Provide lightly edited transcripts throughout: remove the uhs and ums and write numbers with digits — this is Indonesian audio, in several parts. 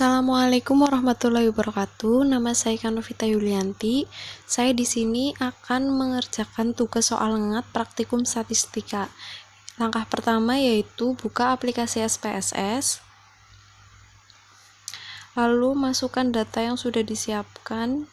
Assalamualaikum warahmatullahi wabarakatuh. Nama saya Kanovita Yulianti. Saya di sini akan mengerjakan tugas soal ngat praktikum statistika. Langkah pertama yaitu buka aplikasi SPSS. Lalu masukkan data yang sudah disiapkan.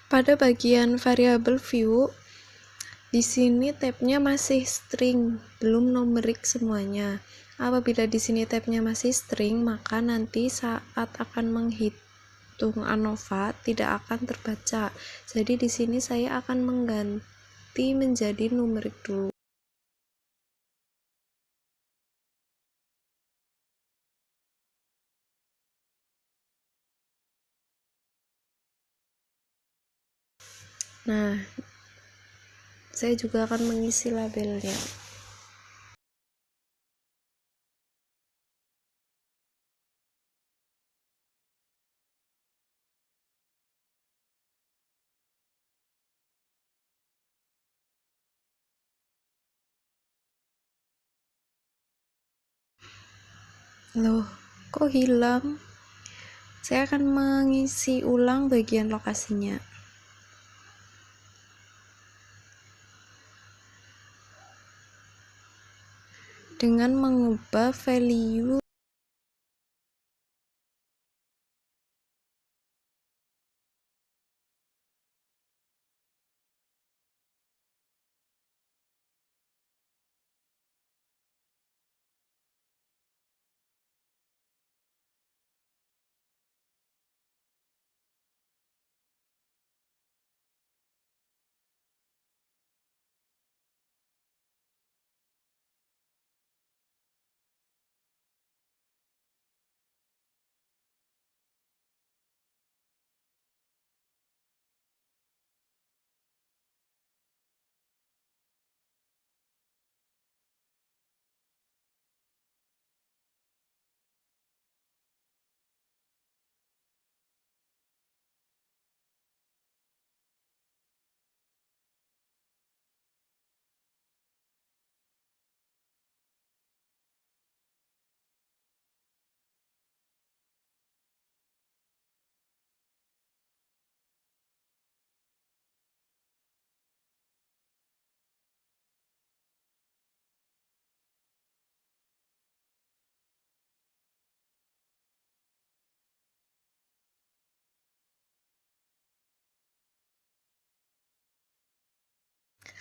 Pada bagian variable view, di sini tabnya masih string, belum numerik semuanya. Apabila di sini tabnya masih string, maka nanti saat akan menghitung ANOVA tidak akan terbaca. Jadi di sini saya akan mengganti menjadi numerik dulu. Nah, saya juga akan mengisi labelnya. Loh, kok hilang? Saya akan mengisi ulang bagian lokasinya. Dengan mengubah value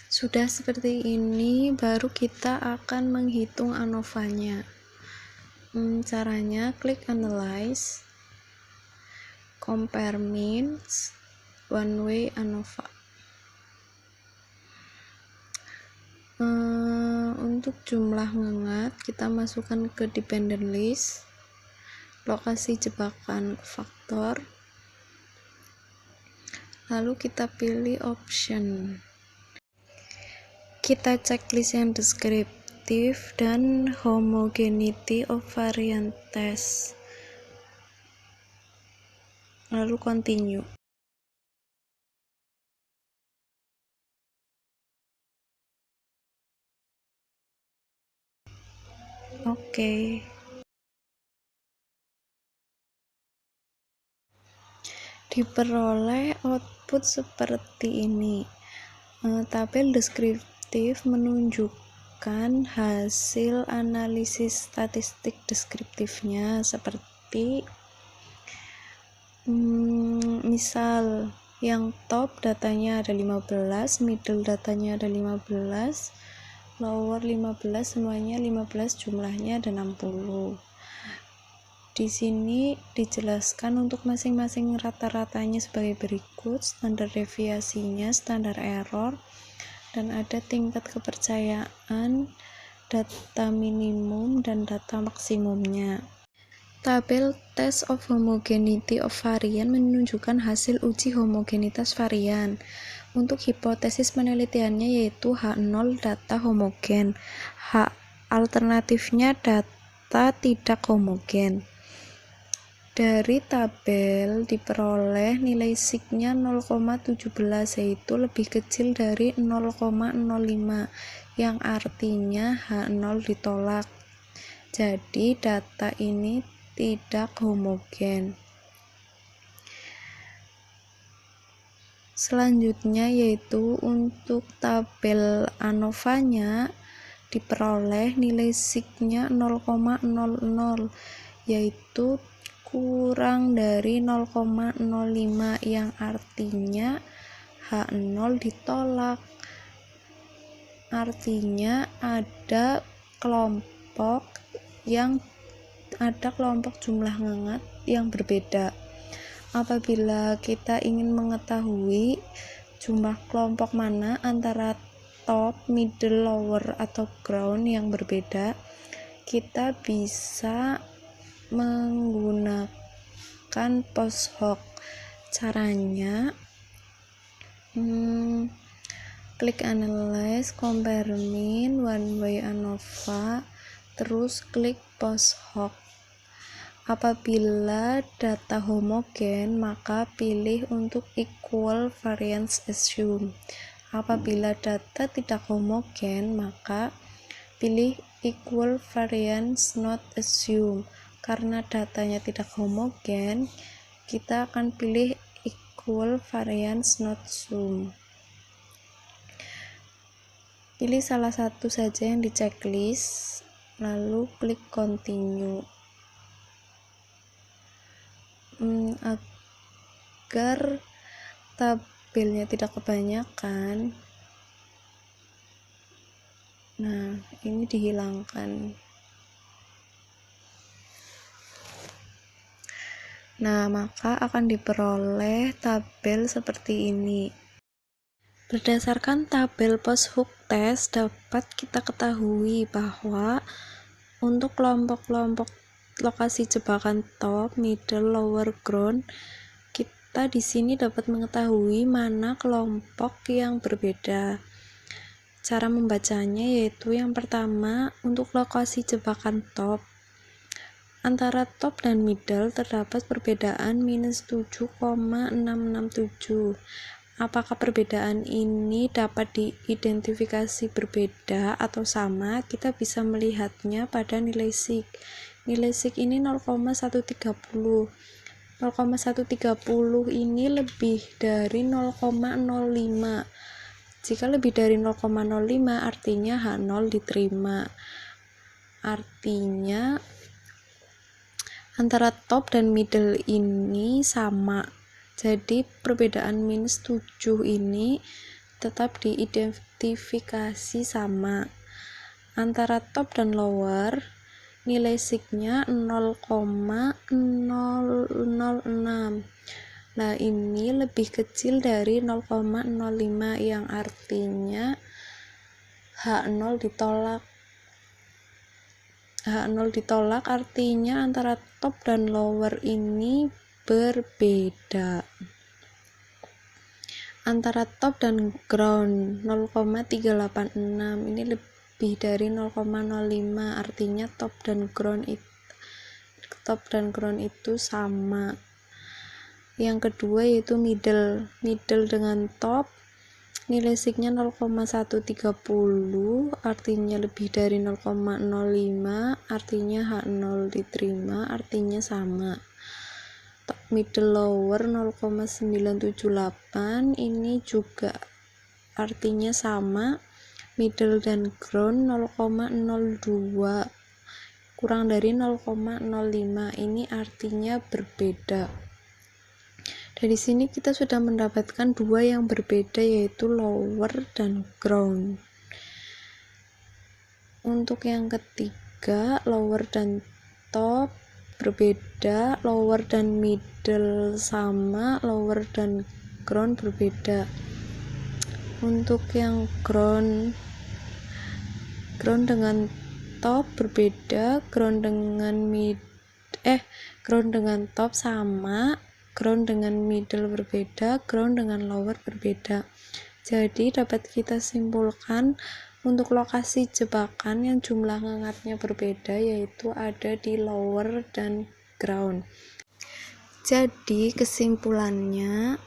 sudah seperti ini, baru kita akan menghitung ANOVA-nya. Caranya klik analyze, compare means, one way ANOVA. Untuk jumlah ngengat kita masukkan ke dependent list, lokasi jebakan faktor, lalu kita pilih option. Kita cek list yang deskriptif dan homogeneity of variant test, lalu continue. Oke. Diperoleh output seperti ini. Tabel deskriptif menunjukkan hasil analisis statistik deskriptifnya seperti misal yang top datanya ada 15, middle datanya ada 15, lower 15, semuanya 15, jumlahnya ada 60. Di sini dijelaskan untuk masing-masing rata-ratanya sebagai berikut: standar deviasinya, standar error, dan ada tingkat kepercayaan data minimum dan data maksimumnya. Tabel Test of Homogeneity of Varian menunjukkan hasil uji homogenitas varian. Untuk hipotesis penelitiannya yaitu H0 data homogen, H alternatifnya data tidak homogen. Dari tabel diperoleh nilai sigma 0,17 yaitu lebih kecil dari 0,05 yang artinya H0 ditolak. Jadi data ini tidak homogen. Selanjutnya yaitu untuk tabel ANOVA-nya diperoleh nilai sigma 0,00 yaitu kurang dari 0,05 yang artinya H0 ditolak. Artinya ada kelompok jumlah ngengat yang berbeda. Apabila kita ingin mengetahui jumlah kelompok mana antara top, middle, lower, atau ground yang berbeda, kita bisa menggunakan post hoc. Caranya klik analyze, compare mean, one way ANOVA, terus klik post hoc. Apabila data homogen, maka pilih untuk equal variance assume. Apabila data tidak homogen, maka pilih equal variance not assume. Karena datanya tidak homogen, kita akan pilih equal variance not assume. Pilih salah satu saja yang di checklist, lalu klik continue. Agar tabelnya tidak kebanyakan, nah ini dihilangkan. Nah, maka akan diperoleh tabel seperti ini. Berdasarkan tabel post hoc test dapat kita ketahui bahwa untuk kelompok-kelompok lokasi jebakan top, middle, lower, ground, kita di sini dapat mengetahui mana kelompok yang berbeda. Cara membacanya yaitu yang pertama, untuk lokasi jebakan top, antara top dan middle terdapat perbedaan minus 7,667. Apakah perbedaan ini dapat diidentifikasi berbeda atau sama? Kita bisa melihatnya pada nilai sig. Nilai sig ini 0,130. 0,130 ini lebih dari 0,05. Jika lebih dari 0,05 artinya H0 diterima. Artinya antara top dan middle ini sama. Jadi perbedaan minus 7 ini tetap diidentifikasi sama. Antara top dan lower, nilai sigma 0,006. Nah, ini lebih kecil dari 0,05 yang artinya H0 ditolak. H0 ditolak artinya antara top dan lower ini berbeda. Antara top dan ground 0,386 ini lebih dari 0,05 artinya top dan ground itu sama. Yang kedua yaitu middle dengan top, nilai sigma 0,130 artinya lebih dari 0,05 artinya H0 diterima artinya sama. Middle lower 0,978 ini juga artinya sama. Middle dan ground 0,02 kurang dari 0,05 ini artinya berbeda. Dari sini kita sudah mendapatkan dua yang berbeda yaitu lower dan ground. Untuk yang ketiga, lower dan top berbeda, lower dan middle sama, lower dan ground berbeda. Untuk yang ground ground dengan top berbeda, ground dengan top sama, ground dengan middle berbeda, ground dengan lower berbeda. Jadi dapat kita simpulkan untuk lokasi jebakan yang jumlah ngengatnya berbeda, yaitu ada di lower dan ground. Jadi kesimpulannya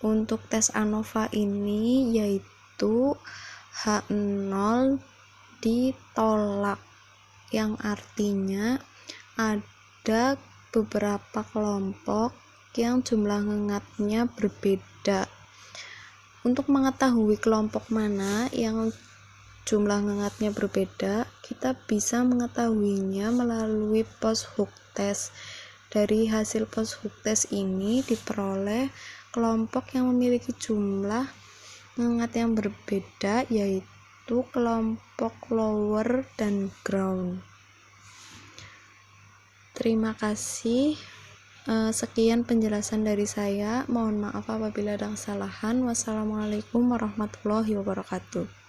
untuk tes ANOVA ini yaitu H0 ditolak, yang artinya ada beberapa kelompok yang jumlah ngengatnya berbeda. Untuk mengetahui kelompok mana yang jumlah ngengatnya berbeda, kita bisa mengetahuinya melalui post-hook test. Dari hasil post-hook test ini diperoleh kelompok yang memiliki jumlah ngengat yang berbeda, yaitu kelompok lower dan ground. Terima kasih. Sekian penjelasan dari saya. Mohon maaf apabila ada kesalahan. Wassalamualaikum warahmatullahi wabarakatuh.